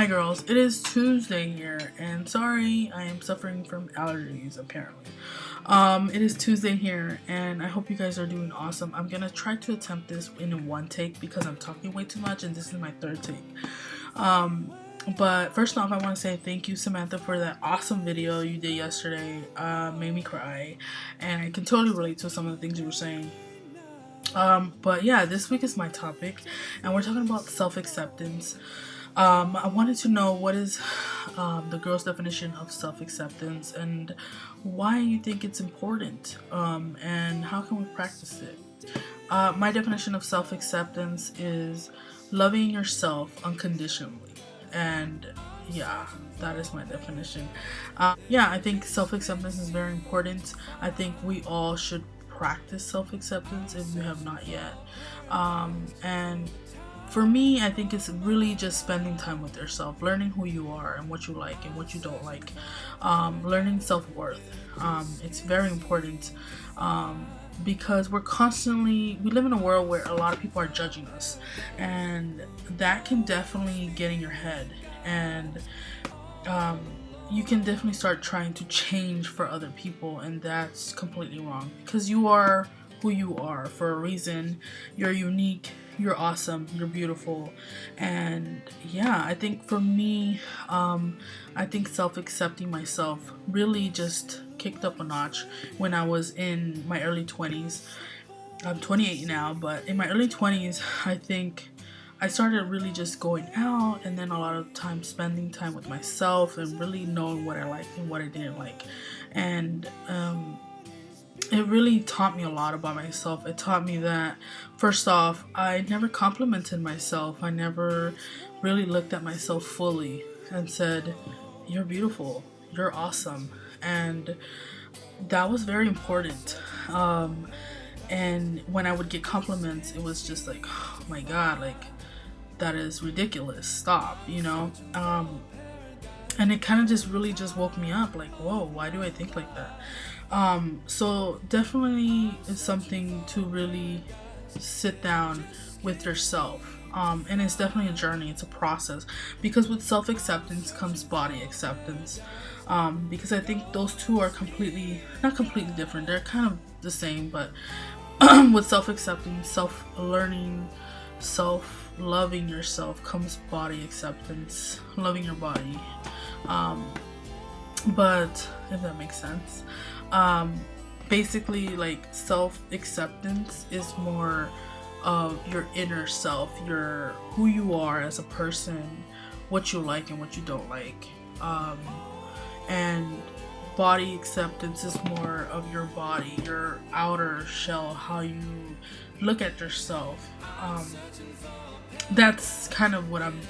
Hi girls, it is Tuesday here, and sorry, I am suffering from allergies apparently. It is Tuesday here, and I hope you guys are doing awesome. I'm gonna try to attempt this in one take because I'm talking way too much, and this is my third take. But first off, I want to say thank you, Samantha, for that awesome video you did yesterday. Made me cry, and I can totally relate to some of the things you were saying. But yeah, this week is my topic, and we're talking about self-acceptance. I wanted to know what is the girl's definition of self-acceptance and why you think it's important, and how can we practice it. My definition of self-acceptance is loving yourself unconditionally, and yeah, that is my definition. Yeah, I think self-acceptance is very important. I think we all should practice self-acceptance if you have not yet. And for me, I think it's really just spending time with yourself, learning who you are and what you like and what you don't like, learning self-worth. It's very important, because we live in a world where a lot of people are judging us, and that can definitely get in your head, and you can definitely start trying to change for other people, and that's completely wrong, because you are who you are for a reason. You're unique, you're awesome, you're beautiful. And yeah, I think for me, I think self-accepting myself really just kicked up a notch when I was in my early 20s. I'm 28 now, but in my early 20s, I think I started really just going out, and then a lot of time spending time with myself and really knowing what I liked and what I didn't like. And it really taught me a lot about myself. It taught me that, first off, I never complimented myself. I never really looked at myself fully and said, "You're beautiful, you're awesome." And that was very important. And when I would get compliments, it was just like, oh my god, like, that is ridiculous, stop, you know. And it kind of just really just woke me up, like, whoa, why do I think like that? So definitely it's something to really sit down with yourself. And it's definitely a journey, it's a process, because with self-acceptance comes body acceptance. Because I think those two are not completely different, they're kind of the same, but with self-acceptance, self-learning, self-loving yourself comes body acceptance, loving your body. But if that makes sense, basically, like, self-acceptance is more of your inner self, your who you are as a person, what you like and what you don't like. And body acceptance is more of your body, your outer shell, how you look at yourself. That's kind of what I'm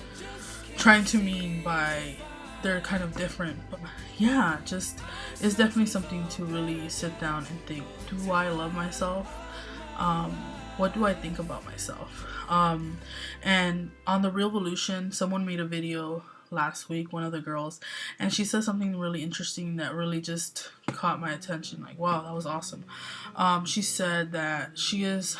trying to mean by they're kind of different. But yeah, just it's definitely something to really sit down and think, do I love myself? What do I think about myself? And on the Revolution, someone made a video last week, one of the girls, and she said something really interesting that really just caught my attention. Like, wow, that was awesome. She said that she's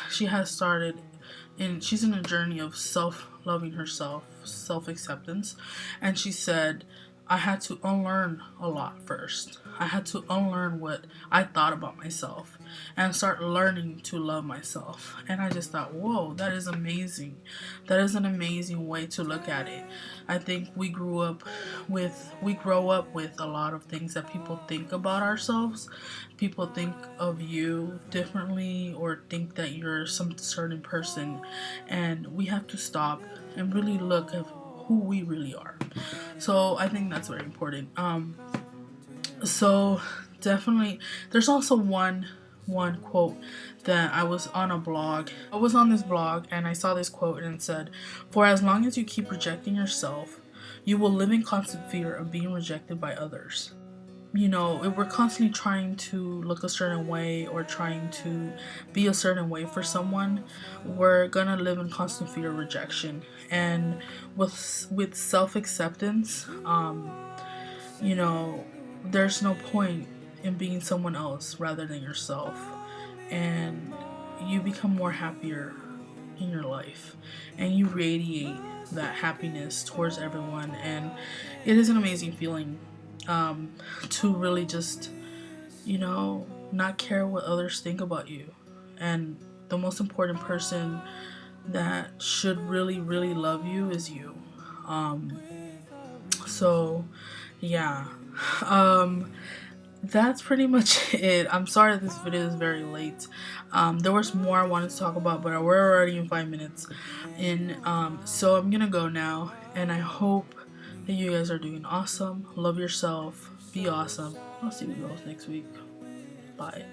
in a journey of self-loving herself, self-acceptance, and she said, I had to unlearn a lot first. I had to unlearn what I thought about myself and start learning to love myself. And I just thought, whoa, that is amazing. That is an amazing way to look at it. I think we grow up with a lot of things that people think about ourselves. People think of you differently or think that you're some certain person, and we have to stop and really look at who we really are. So I think that's very important. So definitely, there's also one quote that I was on a blog. I was on this blog and I saw this quote, and it said, "For as long as you keep rejecting yourself, you will live in constant fear of being rejected by others." You know, if we're constantly trying to look a certain way or trying to be a certain way for someone, we're gonna live in constant fear of rejection. And with self-acceptance, you know, there's no point in being someone else rather than yourself, and you become more happier in your life, and you radiate that happiness towards everyone, and it is an amazing feeling to really just, you know, not care what others think about you. And the most important person that should really, really love you is you. So, yeah. Um, that's pretty much it. I'm sorry this video is very late. There was more I wanted to talk about, but we're already in 5 minutes in. So I'm gonna go now, and I hope that you guys are doing awesome. Love yourself. Be awesome. I'll see you girls next week. Bye.